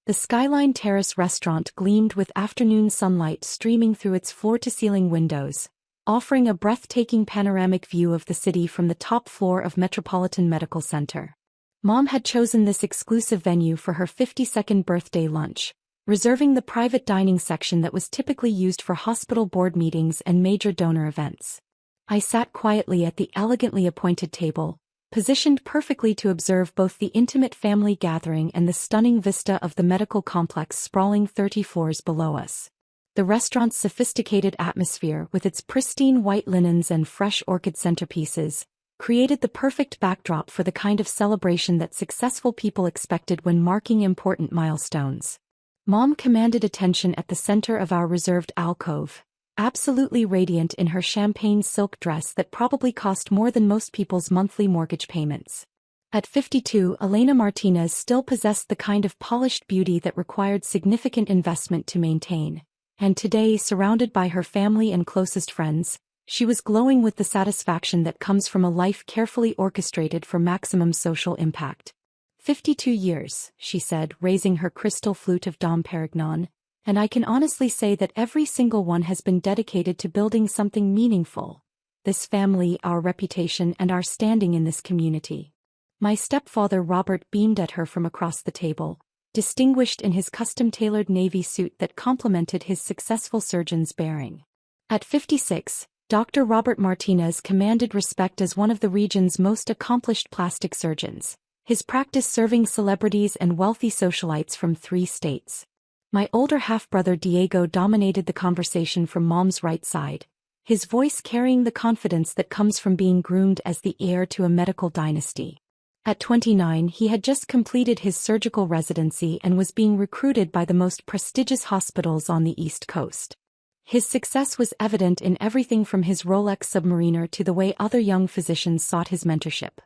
The Skyline Terrace restaurant gleamed with afternoon sunlight streaming through its floor-to-ceiling windows, offering a breathtaking panoramic view of the city from the top floor of Metropolitan Medical Center. Mom had chosen this exclusive venue for her 52nd birthday lunch, reserving the private dining section that was typically used for hospital board meetings and major donor events. I sat quietly at the elegantly appointed table, positioned perfectly to observe both the intimate family gathering and the stunning vista of the medical complex sprawling 30 floors below us. The restaurant's sophisticated atmosphere, with its pristine white linens and fresh orchid centerpieces, created the perfect backdrop for the kind of celebration that successful people expected when marking important milestones. Mom commanded attention at the center of our reserved alcove, absolutely radiant in her champagne silk dress that probably cost more than most people's monthly mortgage payments. At 52, Elena Martinez still possessed the kind of polished beauty that required significant investment to maintain, and today, surrounded by her family and closest friends, she was glowing with the satisfaction that comes from a life carefully orchestrated for maximum social impact. 52 years, she said, raising her crystal flute of Dom Perignon, and I can honestly say that every single one has been dedicated to building something meaningful. This family, our reputation, and our standing in this community. My stepfather Robert beamed at her from across the table, distinguished in his custom-tailored navy suit that complemented his successful surgeon's bearing. At 56, Dr. Robert Martinez commanded respect as one of the region's most accomplished plastic surgeons, his practice serving celebrities and wealthy socialites from 3 states. My older half-brother Diego dominated the conversation from Mom's right side, his voice carrying the confidence that comes from being groomed as the heir to a medical dynasty. At 29, he had just completed his surgical residency and was being recruited by the most prestigious hospitals on the East Coast. His success was evident in everything from his Rolex Submariner to the way other young physicians sought his mentorship.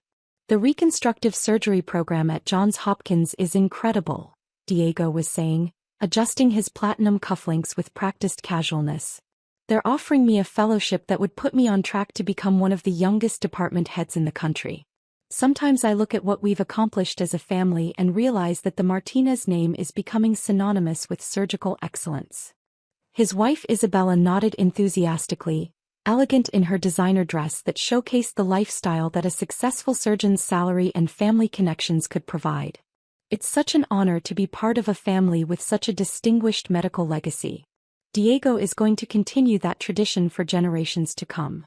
The reconstructive surgery program at Johns Hopkins is incredible, Diego was saying, adjusting his platinum cufflinks with practiced casualness. They're offering me a fellowship that would put me on track to become one of the youngest department heads in the country. Sometimes I look at what we've accomplished as a family and realize that the Martinez name is becoming synonymous with surgical excellence. His wife Isabella nodded enthusiastically, elegant in her designer dress that showcased the lifestyle that a successful surgeon's salary and family connections could provide. It's such an honor to be part of a family with such a distinguished medical legacy. Diego is going to continue that tradition for generations to come.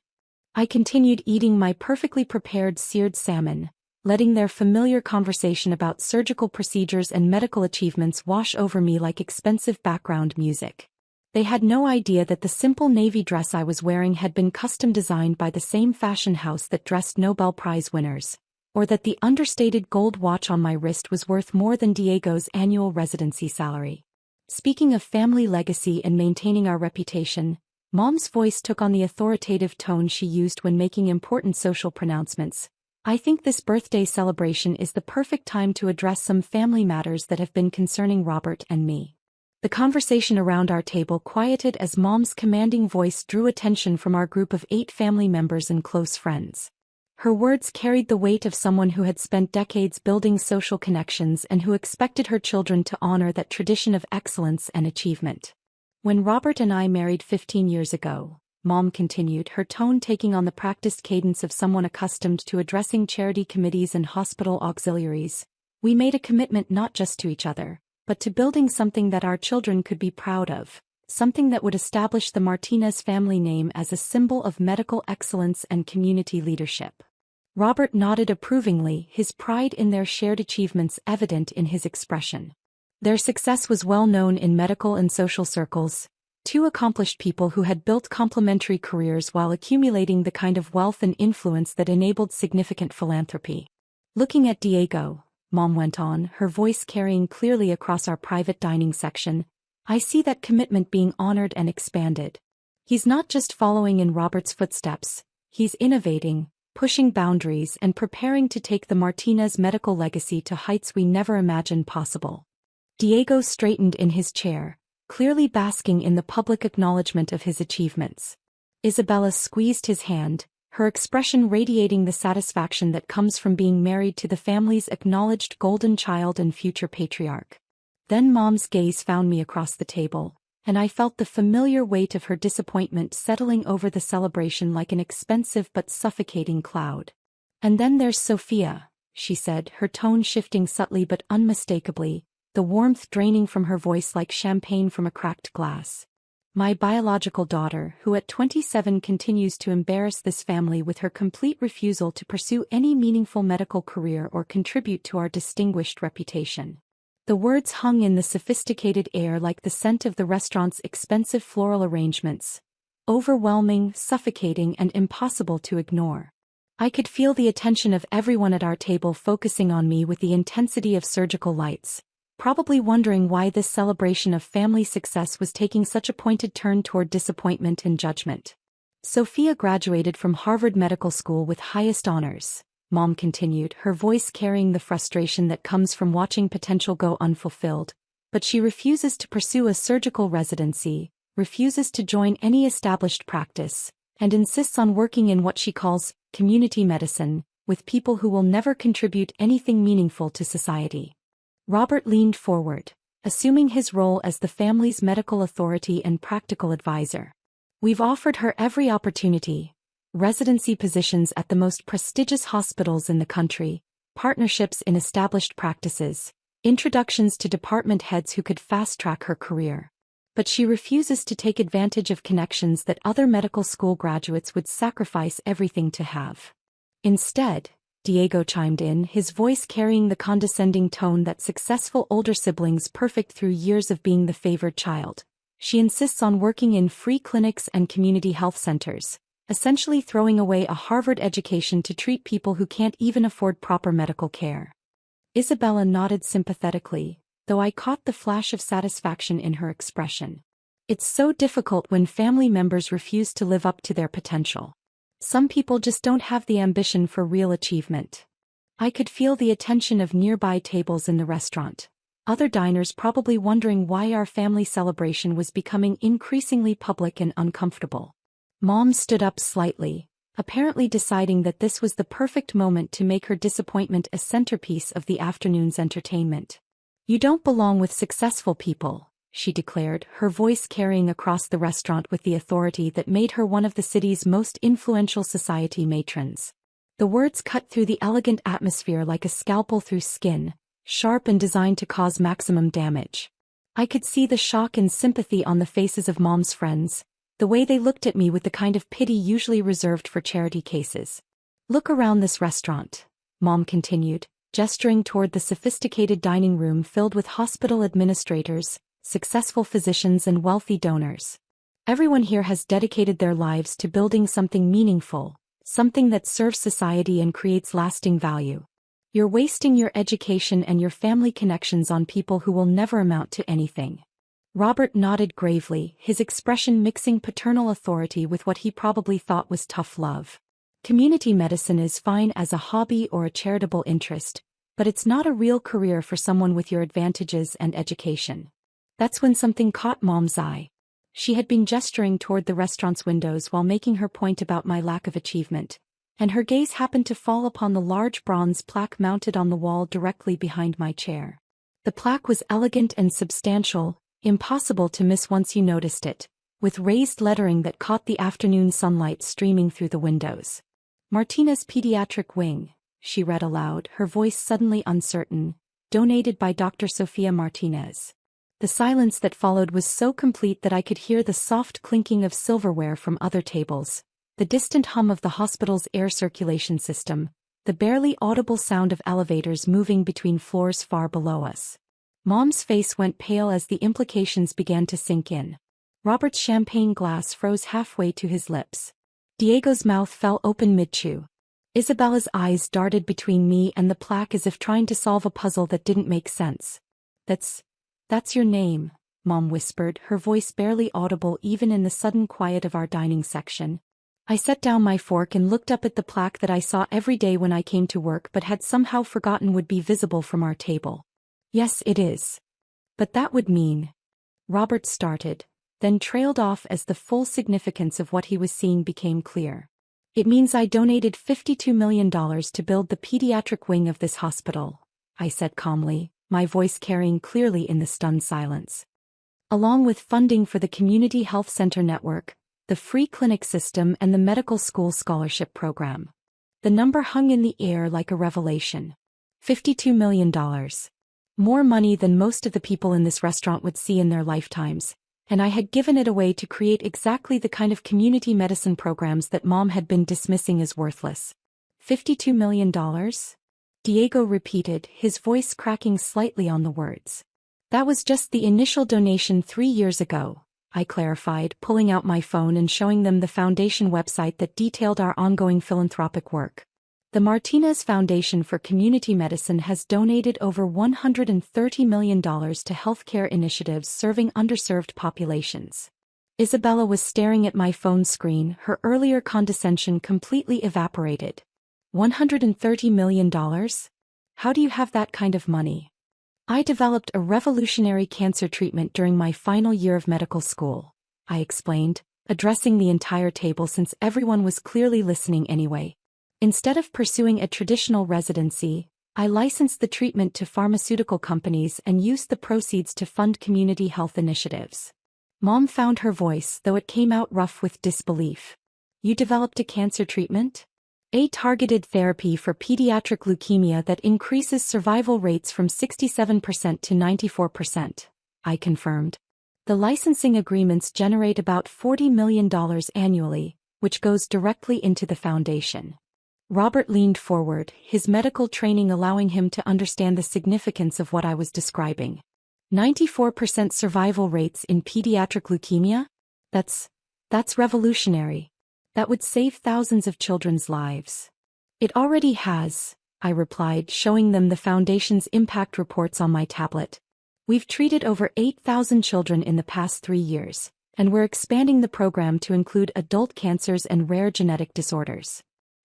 I continued eating my perfectly prepared seared salmon, letting their familiar conversation about surgical procedures and medical achievements wash over me like expensive background music. They had no idea that the simple navy dress I was wearing had been custom designed by the same fashion house that dressed Nobel Prize winners, or that the understated gold watch on my wrist was worth more than Diego's annual residency salary. Speaking of family legacy and maintaining our reputation, Mom's voice took on the authoritative tone she used when making important social pronouncements. I think this birthday celebration is the perfect time to address some family matters that have been concerning Robert and me. The conversation around our table quieted as Mom's commanding voice drew attention from our group of 8 family members and close friends. Her words carried the weight of someone who had spent decades building social connections and who expected her children to honor that tradition of excellence and achievement. When Robert and I married 15 years ago, Mom continued, her tone taking on the practiced cadence of someone accustomed to addressing charity committees and hospital auxiliaries, we made a commitment not just to each other, but to building something that our children could be proud of, something that would establish the Martinez family name as a symbol of medical excellence and community leadership. Robert nodded approvingly, his pride in their shared achievements evident in his expression. Their success was well known in medical and social circles, 2 accomplished people who had built complementary careers while accumulating the kind of wealth and influence that enabled significant philanthropy. Looking at Diego, Mom went on, her voice carrying clearly across our private dining section, I see that commitment being honored and expanded. He's not just following in Robert's footsteps, he's innovating, pushing boundaries and preparing to take the Martinez medical legacy to heights we never imagined possible. Diego straightened in his chair, clearly basking in the public acknowledgement of his achievements. Isabella squeezed his hand, her expression radiating the satisfaction that comes from being married to the family's acknowledged golden child and future patriarch. Then Mom's gaze found me across the table, and I felt the familiar weight of her disappointment settling over the celebration like an expensive but suffocating cloud. "And then there's Sophia," she said, her tone shifting subtly but unmistakably, the warmth draining from her voice like champagne from a cracked glass. "My biological daughter, who at 27 continues to embarrass this family with her complete refusal to pursue any meaningful medical career or contribute to our distinguished reputation." The words hung in the sophisticated air like the scent of the restaurant's expensive floral arrangements, overwhelming, suffocating, and impossible to ignore. I could feel the attention of everyone at our table focusing on me with the intensity of surgical lights, probably wondering why this celebration of family success was taking such a pointed turn toward disappointment and judgment. "Sophia graduated from Harvard Medical School with highest honors," Mom continued, her voice carrying the frustration that comes from watching potential go unfulfilled. "But she refuses to pursue a surgical residency, refuses to join any established practice, and insists on working in what she calls community medicine, with people who will never contribute anything meaningful to society." Robert leaned forward, assuming his role as the family's medical authority and practical advisor. "We've offered her every opportunity: residency positions at the most prestigious hospitals in the country, partnerships in established practices, introductions to department heads who could fast-track her career. But she refuses to take advantage of connections that other medical school graduates would sacrifice everything to have. Instead," Diego chimed in, his voice carrying the condescending tone that successful older siblings perfect through years of being the favored child, "she insists on working in free clinics and community health centers, essentially throwing away a Harvard education to treat people who can't even afford proper medical care." Isabella nodded sympathetically, though I caught the flash of satisfaction in her expression. It's so difficult when family members refuse to live up to their potential. Some people just don't have the ambition for real achievement. I could feel the attention of nearby tables in the restaurant, other diners probably wondering why our family celebration was becoming increasingly public and uncomfortable. Mom stood up slightly, apparently deciding that this was the perfect moment to make her disappointment a centerpiece of the afternoon's entertainment. "You don't belong with successful people," she declared, her voice carrying across the restaurant with the authority that made her one of the city's most influential society matrons. The words cut through the elegant atmosphere like a scalpel through skin, sharp and designed to cause maximum damage. I could see the shock and sympathy on the faces of Mom's friends, the way they looked at me with the kind of pity usually reserved for charity cases. "Look around this restaurant," Mom continued, gesturing toward the sophisticated dining room filled with hospital administrators, successful physicians, and wealthy donors. "Everyone here has dedicated their lives to building something meaningful, something that serves society and creates lasting value. You're wasting your education and your family connections on people who will never amount to anything." Robert nodded gravely, his expression mixing paternal authority with what he probably thought was tough love. "Community medicine is fine as a hobby or a charitable interest, but it's not a real career for someone with your advantages and education." That's when something caught Mom's eye. She had been gesturing toward the restaurant's windows while making her point about my lack of achievement, and her gaze happened to fall upon the large bronze plaque mounted on the wall directly behind my chair. The plaque was elegant and substantial, impossible to miss once you noticed it, with raised lettering that caught the afternoon sunlight streaming through the windows. "Martinez Pediatric Wing," she read aloud, her voice suddenly uncertain, "donated by Dr. Sophia Martinez." The silence that followed was so complete that I could hear the soft clinking of silverware from other tables, the distant hum of the hospital's air circulation system, the barely audible sound of elevators moving between floors far below us. Mom's face went pale as the implications began to sink in. Robert's champagne glass froze halfway to his lips. Diego's mouth fell open mid-chew. Isabella's eyes darted between me and the plaque as if trying to solve a puzzle that didn't make sense. That's your name," Mom whispered, her voice barely audible even in the sudden quiet of our dining section. I set down my fork and looked up at the plaque that I saw every day when I came to work but had somehow forgotten would be visible from our table. "Yes, it is. But that would mean—" Robert started, then trailed off as the full significance of what he was seeing became clear. "It means I donated $52 million to build the pediatric wing of this hospital," I said calmly, my voice carrying clearly in the stunned silence. Along with funding for the Community Health Center Network, the free clinic system and the medical school scholarship program. The number hung in the air like a revelation. $52 million. More money than most of the people in this restaurant would see in their lifetimes, and I had given it away to create exactly the kind of community medicine programs that Mom had been dismissing as worthless. $52 million? Diego repeated, his voice cracking slightly on the words. That was just the initial donation 3 years ago, I clarified, pulling out my phone and showing them the foundation website that detailed our ongoing philanthropic work. The Martinez Foundation for Community Medicine has donated over $130 million to healthcare initiatives serving underserved populations. Isabella was staring at my phone screen, her earlier condescension completely evaporated. $130 million? How do you have that kind of money? I developed a revolutionary cancer treatment during my final year of medical school, I explained, addressing the entire table since everyone was clearly listening anyway. Instead of pursuing a traditional residency, I licensed the treatment to pharmaceutical companies and used the proceeds to fund community health initiatives. Mom found her voice, though it came out rough with disbelief. You developed a cancer treatment? A targeted therapy for pediatric leukemia that increases survival rates from 67% to 94%, I confirmed. The licensing agreements generate about $40 million annually, which goes directly into the foundation. Robert leaned forward, his medical training allowing him to understand the significance of what I was describing. 94% survival rates in pediatric leukemia? That's revolutionary. That would save thousands of children's lives. It already has, I replied, showing them the Foundation's impact reports on my tablet. We've treated over 8,000 children in the past 3 years, and we're expanding the program to include adult cancers and rare genetic disorders.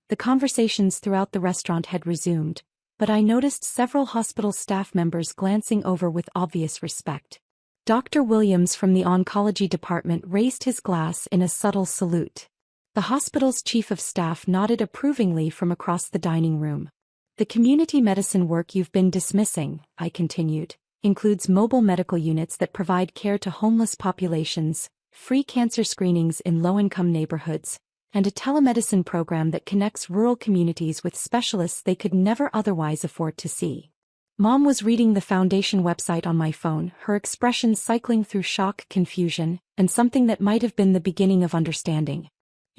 The conversations throughout the restaurant had resumed, but I noticed several hospital staff members glancing over with obvious respect. Dr. Williams from the oncology department raised his glass in a subtle salute. The hospital's chief of staff nodded approvingly from across the dining room. The community medicine work you've been dismissing, I continued, includes mobile medical units that provide care to homeless populations, free cancer screenings in low-income neighborhoods, and a telemedicine program that connects rural communities with specialists they could never otherwise afford to see. Mom was reading the Foundation website on my phone, her expression cycling through shock, confusion, and something that might have been the beginning of understanding.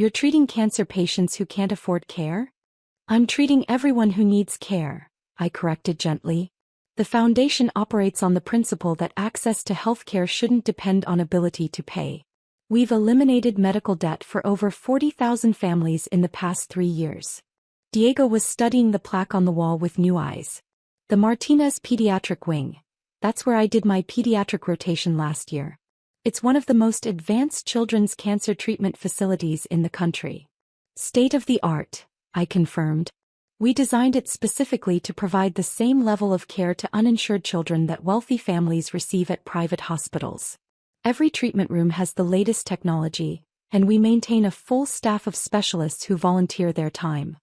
You're treating cancer patients who can't afford care? I'm treating everyone who needs care, I corrected gently. The Foundation operates on the principle that access to healthcare shouldn't depend on ability to pay. We've eliminated medical debt for over 40,000 families in the past 3 years. Diego was studying the plaque on the wall with new eyes. The Martinez Pediatric Wing. That's where I did my pediatric rotation last year. It's one of the most advanced children's cancer treatment facilities in the country. State-of-the-art, I confirmed. We designed it specifically to provide the same level of care to uninsured children that wealthy families receive at private hospitals. Every treatment room has the latest technology, and we maintain a full staff of specialists who volunteer their time.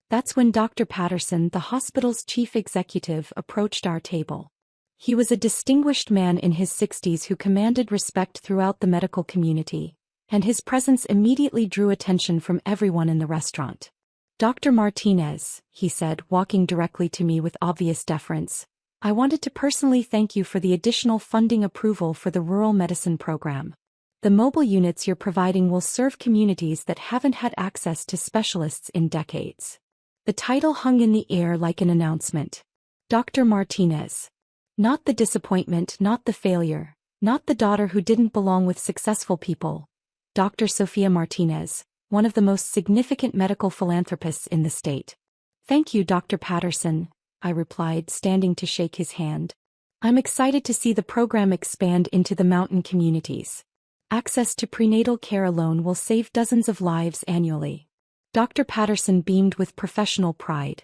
That's when Dr. Patterson, the hospital's chief executive, approached our table. He was a distinguished man in his 60s who commanded respect throughout the medical community, and his presence immediately drew attention from everyone in the restaurant. Dr. Martinez, he said, walking directly to me with obvious deference, I wanted to personally thank you for the additional funding approval for the rural medicine program. The mobile units you're providing will serve communities that haven't had access to specialists in decades. The title hung in the air like an announcement. Dr. Martinez. Not the disappointment, not the failure, not the daughter who didn't belong with successful people. Dr. Sofia Martinez, one of the most significant medical philanthropists in the state. Thank you, Dr. Patterson, I replied, standing to shake his hand. I'm excited to see the program expand into the mountain communities. Access to prenatal care alone will save dozens of lives annually. Dr. Patterson beamed with professional pride.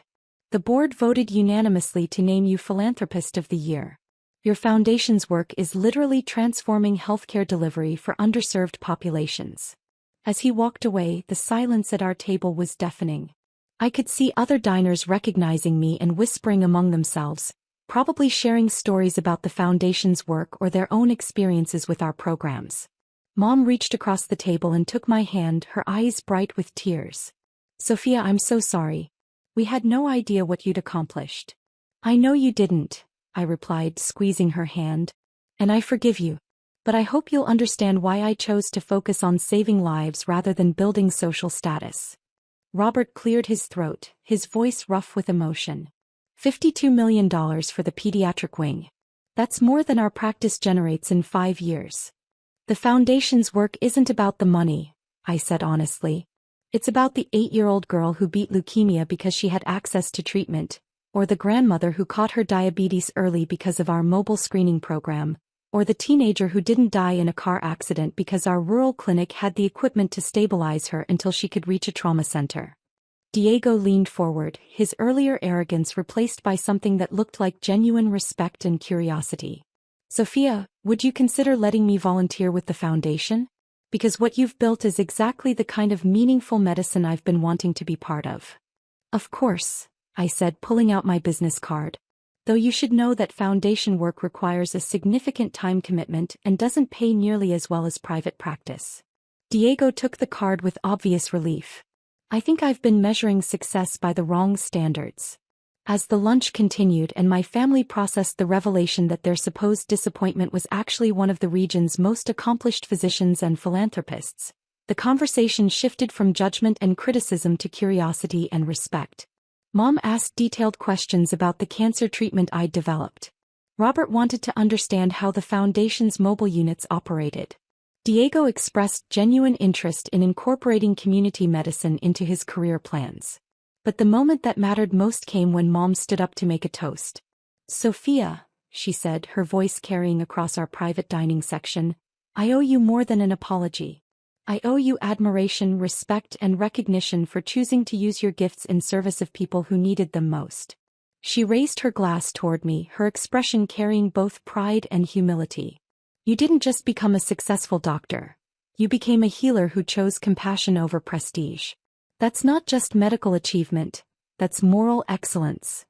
The board voted unanimously to name you Philanthropist of the Year. Your foundation's work is literally transforming healthcare delivery for underserved populations. As he walked away, the silence at our table was deafening. I could see other diners recognizing me and whispering among themselves, probably sharing stories about the Foundation's work or their own experiences with our programs. Mom reached across the table and took my hand, her eyes bright with tears. Sophia, I'm so sorry. We had no idea what you'd accomplished. I know you didn't, I replied, squeezing her hand. And I forgive you. But I hope you'll understand why I chose to focus on saving lives rather than building social status. Robert cleared his throat, his voice rough with emotion. $52 million for the pediatric wing. That's more than our practice generates in 5 years. The Foundation's work isn't about the money, I said honestly. It's about the 8-year-old girl who beat leukemia because she had access to treatment, or the grandmother who caught her diabetes early because of our mobile screening program, or the teenager who didn't die in a car accident because our rural clinic had the equipment to stabilize her until she could reach a trauma center. Diego leaned forward, his earlier arrogance replaced by something that looked like genuine respect and curiosity. Sophia, would you consider letting me volunteer with the Foundation? Because what you've built is exactly the kind of meaningful medicine I've been wanting to be part of. Of course, I said, pulling out my business card. Though you should know that Foundation work requires a significant time commitment and doesn't pay nearly as well as private practice. Diego took the card with obvious relief. I think I've been measuring success by the wrong standards. As the lunch continued and my family processed the revelation that their supposed disappointment was actually one of the region's most accomplished physicians and philanthropists, the conversation shifted from judgment and criticism to curiosity and respect. Mom asked detailed questions about the cancer treatment I'd developed. Robert wanted to understand how the Foundation's mobile units operated. Diego expressed genuine interest in incorporating community medicine into his career plans. But the moment that mattered most came when Mom stood up to make a toast. Sophia, she said, her voice carrying across our private dining section, I owe you more than an apology. I owe you admiration, respect, and recognition for choosing to use your gifts in service of people who needed them most. She raised her glass toward me, her expression carrying both pride and humility. You didn't just become a successful doctor. You became a healer who chose compassion over prestige. That's not just medical achievement, that's moral excellence.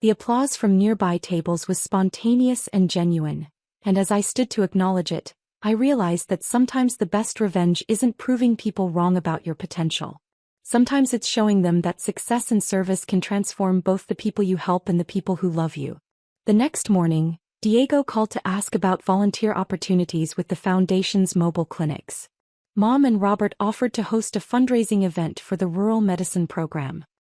The applause from nearby tables was spontaneous and genuine, and as I stood to acknowledge it, I realized that sometimes the best revenge isn't proving people wrong about your potential. Sometimes it's showing them that success and service can transform both the people you help and the people who love you. The next morning, Diego called to ask about volunteer opportunities with the Foundation's mobile clinics. Mom and Robert offered to host a fundraising event for the rural medicine program.